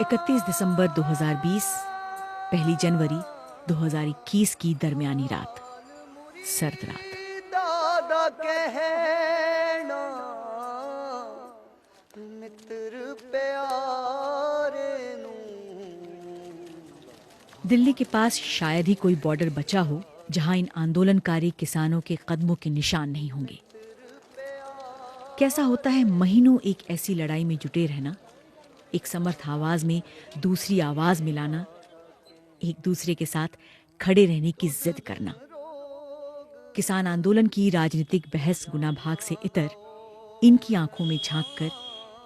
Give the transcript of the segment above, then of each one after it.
31 दिसंबर 2020, 1 जनवरी 2021 की दरमियानी रात, सर्द रात। दादा कहना मित्र प्यारे नू। दिल्ली के पास शायद ही कोई बॉर्डर बचा हो जहां इन आंदोलनकारी किसानों के कदमों के निशान नहीं होंगे। कैसा होता है महीनों एक ऐसी लड़ाई में जुटे रहना, एक समर्थ आवाज में दूसरी आवाज मिलाना, एक दूसरे के साथ खड़े रहने की जिद करना। किसान आंदोलन की राजनीतिक बहस गुनाभाग से इतर इनकी आंखों में झांक कर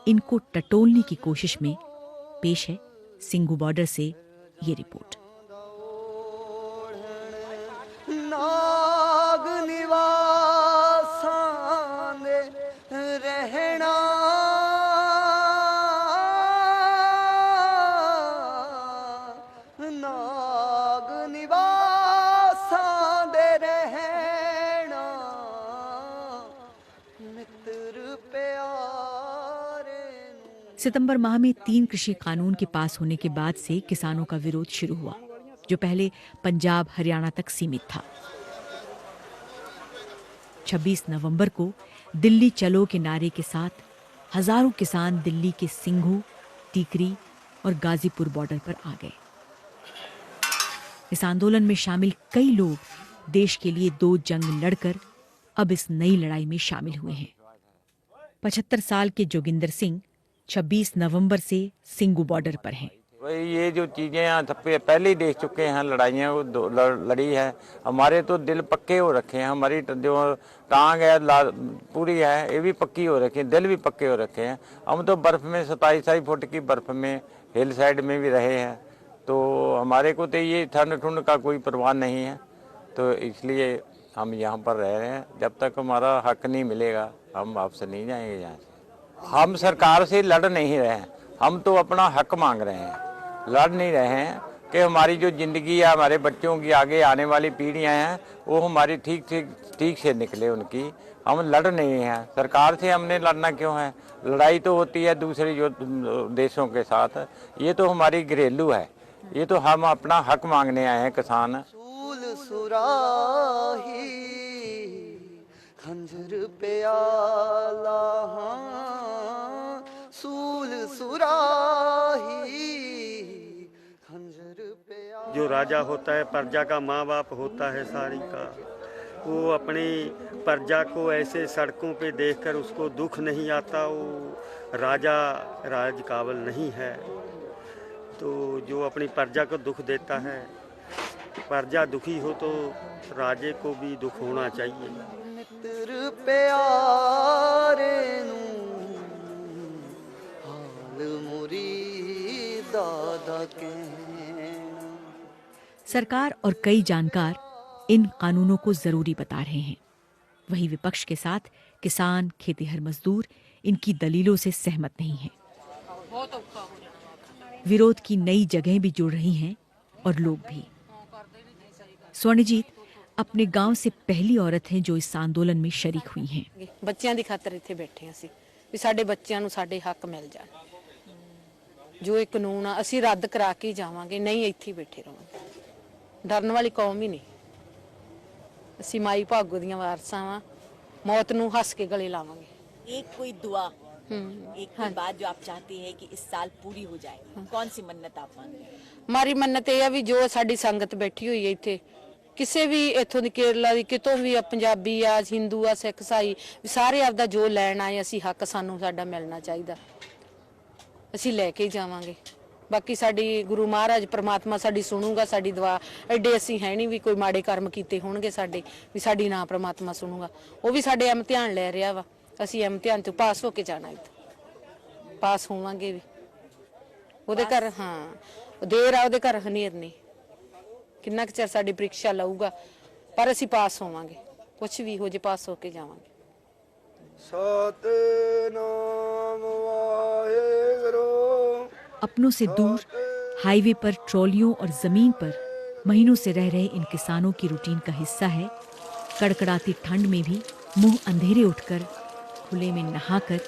इनको टटोलने की कोशिश में पेश है सिंघू बॉर्डर से ये रिपोर्ट। नाग निवासां दे रहना नाग निवासां दे रहना मित्र प्यारे। सितंबर माह में 3 कृषि कानून के पास होने के बाद से किसानों का विरोध शुरू हुआ, जो पहले पंजाब हरियाणा तक सीमित था। 26 नवंबर को दिल्ली चलो के नारे के साथ हजारों किसान दिल्ली के सिंघू, टीकरी और गाजीपुर बॉर्डर पर आ गए। इस आंदोलन में शामिल कई लोग देश के लिए 2 जंग लड़कर अब इस नई लड़ाई में शामिल हुए हैं। 75 साल के जोगिंदर सिंह 26 नवंबर से सिंघू बॉर्डर पर हैं। भाई ये जो चीज़ें यहाँ पहले ही देख चुके हैं, लड़ाइयाँ वो लड़ी है। हमारे तो दिल पक्के हो रखे हैं, हमारी जो टांग है पूरी है, ये भी पक्की हो रखी है, दिल भी पक्के हो रखे हैं। हम तो बर्फ़ में 27 फुट की बर्फ़ में हिल साइड में भी रहे हैं, तो हमारे को तो ये ठंड ठुंड का कोई परवाह नहीं है। तो इसलिए हम यहाँ पर रह रहे हैं। जब तक हमारा हक नहीं मिलेगा हम वापस नहीं जाएंगे यहाँ से। हम सरकार से लड़ नहीं रहे हैं, हम तो अपना हक मांग रहे हैं, लड़ नहीं रहे हैं कि हमारी जो ज़िंदगी है, हमारे बच्चों की आगे आने वाली पीढ़ियां हैं, वो हमारी ठीक से निकले उनकी। हम लड़ नहीं हैं, सरकार से हमने लड़ना क्यों है? लड़ाई तो होती है दूसरे जो देशों के साथ, ये तो हमारी घरेलू है, ये तो हम अपना हक मांगने आए हैं किसान। सूल सुराही खंजर प्याला सूल सुराही खंजर प्याला। जो राजा होता है प्रजा का माँ बाप होता है सारी का, वो अपनी प्रजा को ऐसे सड़कों पे देखकर उसको दुख नहीं आता, वो राजा राज काबिल नहीं है। तो जो अपनी प्रजा को दुख देता है, प्रजा दुखी हो तो राजे को भी दुख होना चाहिए। मित्र प्यारे नू हाल मुरी दादा कहना। सरकार और कई जानकार इन कानूनों को जरूरी बता रहे हैं। वहीं विपक्ष के साथ किसान, खेतीहर मजदूर इनकी दलीलों से सहमत नहीं हैं। विरोध की नई जगहें भी जुड़ रही हैं और लोग भी। स्वर्णजीत अपने गांव से पहली औरत हैं जो इस आंदोलन में शरीक हुई हैं। ਬੱਚਿਆਂ ਦੀ ਖਾਤਰ ਇੱਥੇ ਬੈਠੇ ਅਸੀਂ ਵੀ ਸਾਡੇ ਬੱਚਿਆਂ ਨੂੰ ਸਾਡੇ ਹੱਕ ਮਿਲ ਜਾਣ। ਜੋ ਇਹ ਕਾਨੂੰਨ ਆ ਅਸੀਂ ਰੱਦ ਕਰਾ ਕੇ ਹੀ ਜਾਵਾਂਗੇ, ਨਹੀਂ ਇੱਥੇ ਹੀ ਬੈਠੇ ਰਹਾਂਗੇ। ਡਰਨ ਵਾਲੀ ਕੌਮ ਹੀ ਨਹੀਂ। ਅਸੀਂ ਮਾਈ ਭਾਗੋ ਦੀਆਂ ਵਾਰਸਾਂ ਵਾਂ, मौत ਨੂੰ ਹੱਸ ਕੇ ਗਲੇ ਲਾਵਾਂਗੇ। एक कोई दुआ, एक कोई बात जो आप चाहती है कि इस साल पूरी हो जाए, कौन सी मन्नत आप मांगे? ਮਾਰੀ ਮੰਨਤ ਇਹ ਆ ਵੀ ਜੋ ਸਾਡੀ ਸੰਗਤ ਬੈਠੀ ਹੋਈ ਹੈ ਇੱਥੇ, ਕਿਸੇ ਵੀ ਇੱਥੋਂ ਦੀ ਕੇਰਲਾ ਦੀ ਕਿਤੋਂ ਵੀ ਆ, ਪੰਜਾਬੀ ਆ, ਹਿੰਦੂ ਆ, ਸਿੱਖ ਈਸਾਈ, ਸਾਰੇ ਆਪਦਾ ਜੋ ਲੈਣ ਆਏ ਅਸੀਂ ਹੱਕ ਸਾਨੂੰ ਸਾਡਾ ਮਿਲਣਾ ਚਾਹੀਦਾ, ਅਸੀਂ ਲੈ ਕੇ ਜਾਵਾਂਗੇ। ਬਾਕੀ ਸਾਡੀ ਗੁਰੂ ਮਹਾਰਾਜ ਪ੍ਰਮਾਤਮਾ ਸਾਡੀ ਸੁਣੂਗਾ, ਸਾਡੀ ਦੁਆ ਐਡੇ ਅਸੀਂ ਹੈ ਨਹੀਂ ਵੀ ਕੋਈ ਮਾੜੇ ਕਰਮ ਕੀਤੇ ਹੋਣਗੇ ਸਾਡੇ ਵੀ ਸਾਡੀ ਨਾ ਪ੍ਰਮਾਤਮਾ ਸੁਣੂਗਾ। ਉਹ ਵੀ ਸਾਡੇ ਇਮਤਿਹਾਨ ਲੈ ਰਿਹਾ ਵਾ, ਅਸੀਂ ਇਮਤਿਹਾਨ ਤੋਂ ਪਾਸ ਹੋ ਕੇ ਜਾਣਾ, ਇੱਥੇ ਪਾਸ ਹੋਵਾਂਗੇ ਵੀ। ਉਹਦੇ ਘਰ ਹਾਂ ਦੇਰ ਆ, ਉਹਦੇ ਘਰ ਹਨੇਰ ਨਹੀਂ। ਕਿੰਨਾ ਕੁ ਚਿਰ ਸਾਡੀ ਪ੍ਰੀਖਿਆ ਲਊਗਾ, ਪਰ ਅਸੀਂ ਪਾਸ ਹੋਵਾਂਗੇ, ਕੁਛ ਵੀ ਹੋ ਜੇ ਪਾਸ ਹੋ ਕੇ ਜਾਵਾਂਗੇ। सतनाम वाहेगुरु। अपनों से दूर हाईवे पर ट्रॉलियों और जमीन पर महीनों से रह रहे इन किसानों की रूटीन का हिस्सा है कड़कड़ाती ठंड में भी मुंह अंधेरे उठकर खुले में नहाकर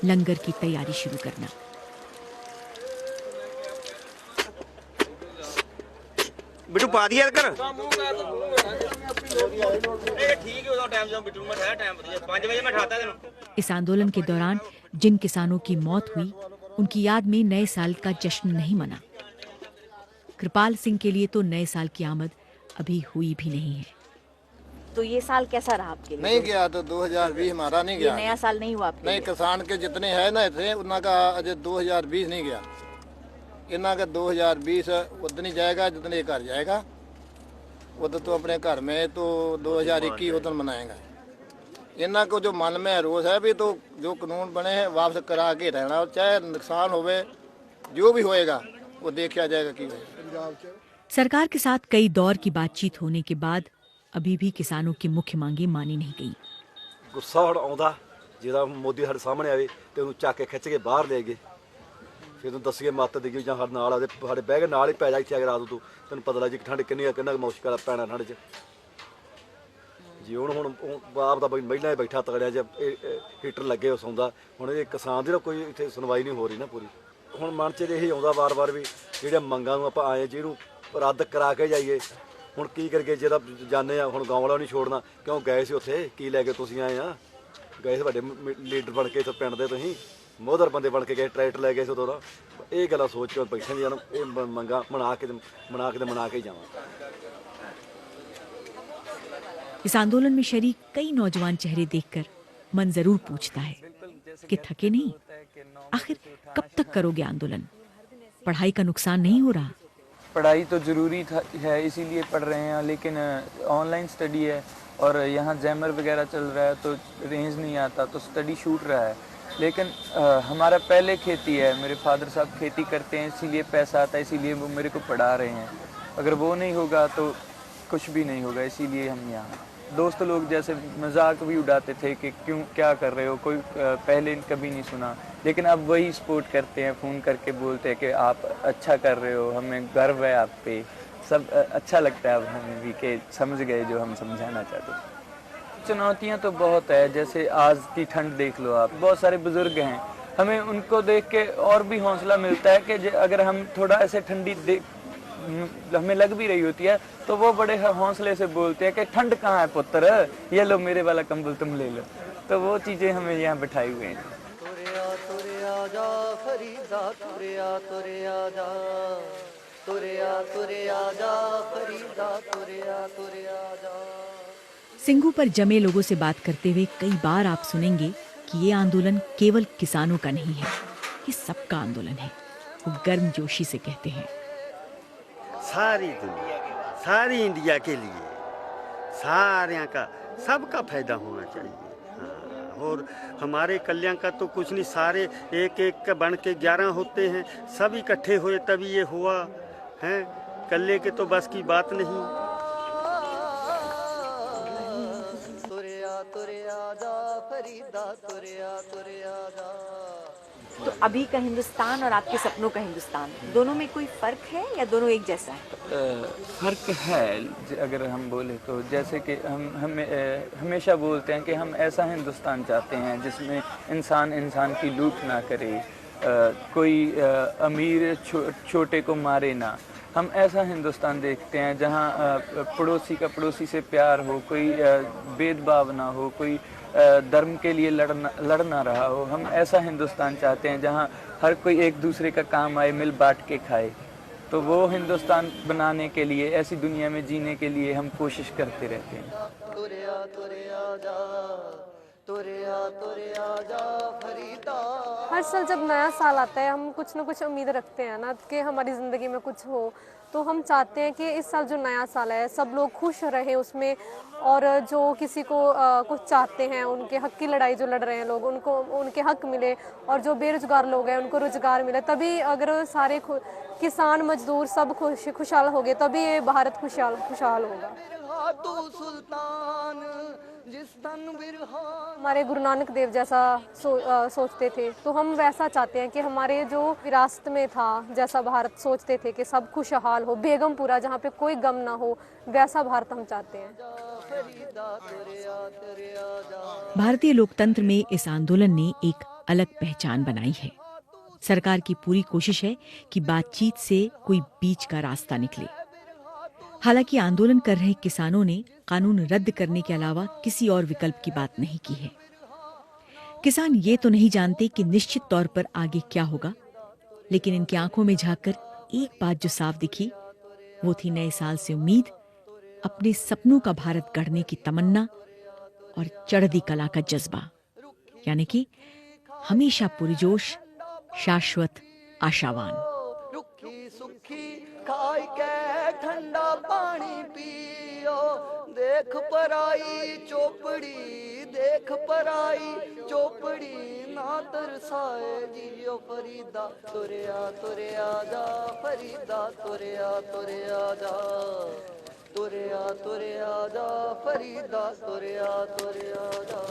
लंगर की तैयारी शुरू करना। ਬਿੱਟੂ ਪਾ ਦਿਆ ਕਰ इस आंदोलन के दौरान जिन किसानों की मौत हुई उनकी याद में नए साल का जश्न नहीं मना। कृपाल सिंह के लिए तो नए साल की आमद अभी हुई भी नहीं है। तो ये साल कैसा रहा आपके लिए? नहीं गया तो 2020 हमारा नहीं ये गया। नया साल नहीं हुआ आपके नहीं, लिए? किसान के जितने हैं ना थे उनका अजय 2020 नहीं गया। इन्ना का 2020 उतनी जाएगा जितने घर जाएगा। उधर तो अपने घर में तो 2021 उधर मनाएगा। इन्ना को जो मन में रोष है भी तो जो कानून बने हैं वापस करा के रहना, और चाहे नुकसान होवे जो भी होएगा वो देखा जाएगा कि सरकार के साथ कई दौर की बातचीत होने के बाद अभी भी किसानों की मुख्य मांगे मानी नहीं गई। गुस्सा ਹੁਣ ਆਉਂਦਾ ਜਿਹੜਾ ਮੋਦੀ ਸਾਡੇ ਸਾਹਮਣੇ ਆਵੇ ਤੇ ਉਹਨੂੰ ਚੱਕ ਕੇ ਖਿੱਚ ਕੇ ਬਾਹਰ ਲੈ ਗਏ, ਫਿਰ ਉਹਨੂੰ ਦੱਸੀਏ ਮੱਤ ਦੇਈਏ ਜਾਂ ਸਾਡੇ ਨਾਲ ਆਦੇ ਸਾਡੇ ਬਹਿ ਕੇ ਨਾਲ ਹੀ ਪੈ ਜਾ ਇੱਥੇ ਅਗਰ ਰਾਤ ਤੋਂ ਤੈਨੂੰ ਪਤਾ ਲੱਗ ਜੀ ਠੰਡ ਕਿੰਨੀ ਆ, ਕਿੰਨਾ ਮੁਸ਼ਕਲ ਪੈਣਾ ਠੰਡ 'ਚ ਜੀ। ਹੁਣ ਆਪ ਦਾ ਮਹਿਲਾ ਬੈਠਾ ਤਗੜਿਆ ਚ ਹੀਟਰ ਲੱਗੇ ਉਹ ਸੌਂਦਾ। ਹੁਣ ਇਹ ਕਿਸਾਨ ਦੀ ਕੋਈ ਇੱਥੇ ਸੁਣਵਾਈ ਨਹੀਂ ਹੋ ਰਹੀ ਨਾ ਪੂਰੀ। ਹੁਣ ਮਨ 'ਚ ਇਹੀ ਆਉਂਦਾ ਵਾਰ-ਵਾਰ ਵੀ ਜਿਹੜੇ ਮੰਗਾਂ ਨੂੰ ਆਪਾਂ ਆਏ ਜਿਹਨੂੰ ਰੱਦ ਕਰਾ ਕੇ ਜਾਈਏ। ਹੁਣ ਕੀ ਕਰਕੇ ਜਿਹੜਾ ਜਾਂਦੇ ਆ ਹੁਣ ਗਾँव ਵਾਲਾ ਨਹੀਂ ਛੋੜਨਾ, ਕਿਉਂ ਗਏ ਸੀ ਉੱਥੇ ਕੀ ਲੈ ਕੇ ਤੁਸੀਂ ਆਏ ਆ? ਗਏ ਸੀ ਵੱਡੇ ਲੀਡਰ ਬਣ ਕੇ ਇੱਥੇ ਪਿੰਡ ਦੇ, ਤੁਸੀਂ ਮੋਹਦਰ ਬੰਦੇ ਬਣ ਕੇ ਗਏ, ਟਰੈਕਟਰ ਲੈ ਗਏ ਸੀ ਉਦੋਂ ਦਾ। ਇਹ ਗੱਲਾਂ ਸੋਚ ਕੇ ਬੈਠੇ ਨੇ ਜਾਨ ਇਹ ਮੰਗਾਂ ਮਨਾ ਕੇ ਜਾਵਾਂ। इस आंदोलन में शरीक कई नौजवान चेहरे देखकर मन जरूर पूछता है कि थके नहीं? आखिर कब तक करोगे आंदोलन? पढ़ाई का नुकसान नहीं हो रहा? पढ़ाई तो ज़रूरी है इसीलिए पढ़ रहे हैं, लेकिन ऑनलाइन स्टडी है और यहाँ जैमर वगैरह चल रहा है तो रेंज नहीं आता तो स्टडी छूट रहा है। लेकिन हमारा पहले खेती है, मेरे फादर साहब खेती करते हैं इसीलिए पैसा आता है, इसीलिए वो मेरे को पढ़ा रहे हैं। अगर वो नहीं होगा तो कुछ भी नहीं होगा, इसीलिए हम यहाँ। दोस्त लोग जैसे मजाक भी उड़ाते थे कि क्यों क्या कर रहे हो, कोई पहले कभी नहीं सुना, लेकिन अब वही सपोर्ट करते हैं, फ़ोन करके बोलते हैं कि आप अच्छा कर रहे हो, हमें गर्व है आप पे। सब अच्छा लगता है अब हमें भी कि समझ गए जो हम समझाना चाहते थे। चुनौतियाँ तो बहुत है, जैसे आज की ठंड देख लो आप, बहुत सारे बुज़ुर्ग हैं, हमें उनको देख के और भी हौसला मिलता है कि अगर हम थोड़ा ऐसे ठंडी हमें लग भी रही होती है तो वो बड़े हौसले से बोलते हैं कि ठंड कहाँ है पुत्र, ये लो मेरे वाला कंबल तुम ले लो। तो वो चीज़ें हमें यहाँ बिठाई हुए हैं। सिंगू पर जमे लोगों से बात करते हुए कई बार आप सुनेंगे कि ये आंदोलन केवल किसानों का नहीं है, ये सबका आंदोलन है। वो गर्मजोशी से कहते हैं सारी दुनिया, सारी इंडिया के लिए, सारे का सबका फायदा होना चाहिए। हाँ, और हमारे कल्याण का तो कुछ नहीं, सारे एक एक का बन के 11 होते हैं, सब इकट्ठे हुए तभी ये हुआ है। कल्ले के तो बस की बात नहीं। तो अभी का हिंदुस्तान और आपके सपनों का हिंदुस्तान, दोनों में कोई फर्क है या दोनों एक जैसा है? फ़र्क है अगर हम बोले तो, जैसे कि हम हमेशा बोलते हैं कि हम ऐसा हिंदुस्तान चाहते हैं जिसमें इंसान की लूट ना करे, कोई अमीर छोटे को मारे ना। हम ऐसा हिंदुस्तान देखते हैं जहाँ पड़ोसी का पड़ोसी से प्यार हो, कोई भेदभाव ना हो, कोई धर्म के लिए लड़ना रहा हो। हम ऐसा हिंदुस्तान चाहते हैं जहाँ हर कोई एक दूसरे का काम आए, मिल बांट के खाए। तो वो हिंदुस्तान बनाने के लिए, ऐसी दुनिया में जीने के लिए हम कोशिश करते रहते हैं। हर साल जब नया साल आता है हम कुछ ना कुछ उम्मीद रखते हैं ना कि हमारी ज़िंदगी में कुछ हो, तो हम चाहते हैं कि इस साल जो नया साल है सब लोग खुश रहें उसमें, और जो किसी को कुछ चाहते हैं उनके हक की लड़ाई जो लड़ रहे हैं लोग, उनको उनके हक मिले, और जो बेरोजगार लोग हैं उनको रोजगार मिले। तभी अगर सारे किसान मजदूर सब खुशहाल हो गए तभी ये भारत खुशहाल होगा। हमारे गुरु नानक देव जैसा सोचते थे, तो हम वैसा चाहते हैं कि हमारे जो विरासत में था, जैसा भारत सोचते थे कि सब खुशहाल हो, बेगमपुरा जहाँ पे कोई गम ना हो, वैसा भारत हम चाहते हैं। भारतीय लोकतंत्र में इस आंदोलन ने एक अलग पहचान बनाई है। सरकार की पूरी कोशिश है कि बातचीत से कोई बीच का रास्ता निकले। हालांकि आंदोलन कर रहे किसानों ने कानून रद्द करने के अलावा किसी और विकल्प की बात नहीं की है। किसान ये तो नहीं जानते कि निश्चित तौर पर आगे क्या होगा, लेकिन इनकी आंखों में झांककर एक बात जो साफ दिखी वो थी नए साल से उम्मीद, अपने सपनों का भारत गढ़ने की तमन्ना और चढ़ती कला का जज्बा, यानी कि हमेशा पुरजोश, शाश्वत, आशावान। रुखी सुखी खाई के ठंडा पानी पियो, देख पराई चोपड़ी, देख पराई चोपड़ी, ना तरसाए जियो फरीदा, तुरया तुरया जा फरीदा, तुरया तुरया जा, तुरया तुरया जा फरीदा, तुरया तुरया जा।